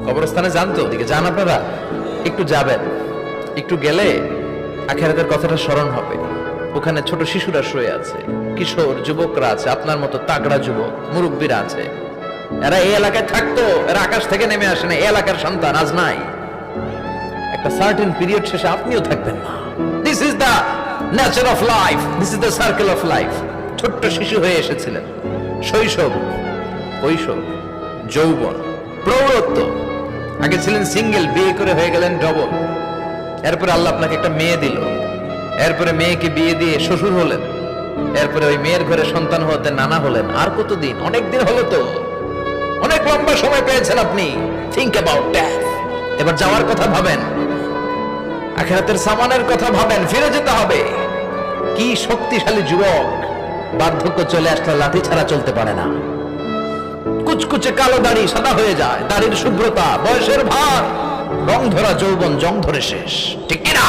কবরস্থানে যান তো, ওদিকে যান আপনারা, একটু যাবেন, একটু গেলে আখিরাতের কথাটা স্মরণ হবে। ওখানে ছোট শিশুরা শুয়ে আছে, কিশোর যুবকরা আছে, আপনার মতো তাগড়া যুবক মুরব্বীরা আছে। এরা এই এলাকায় থাকতো, এরা আকাশ থেকে নেমে আসে না, এই এলাকার সন্তান আজ নাই। একটা সার্টেন পিরিয়ড শেষে আপনিও থাকবেন না। This is the nature of life, this is the circle of life. ছোট্ট শিশু হয়ে এসেছিলেন, শৈশব, কৈশোর, যৌবন, প্রৌঢ়ত্ব। আগে ছিলেন সিঙ্গেল, বিয়ে করে হয়ে গেলেন ডবল। এরপরে আল্লাহ আপনাকে একটা মেয়ে দিল, এরপরে মেয়েকে বিয়ে দিয়ে শ্বশুর হলেন, এরপরে ওই মেয়ের ঘরে সন্তান হতে নানা হলেন। আর কতদিন? অনেক দিন হলো তো, অনেক লম্বা সময় পেয়েছেন আপনি। Think about that. এবার যাওয়ার কথা ভাবেন, আখিরাতের সামানের কথা ভাবেন, ফিরে যেতে হবে। কি শক্তিশালী যুবক, বার্ধক্য চলে আসলে লাঠি ছাড়া চলতে পারে না। কুচকুচে কালো দাড়ি সাদা হয়ে যায়, দাড়ির শুভ্রতা, বয়সের ভার, রং ধরা যৌবন জং ধরে শেষ, ঠিক কিনা?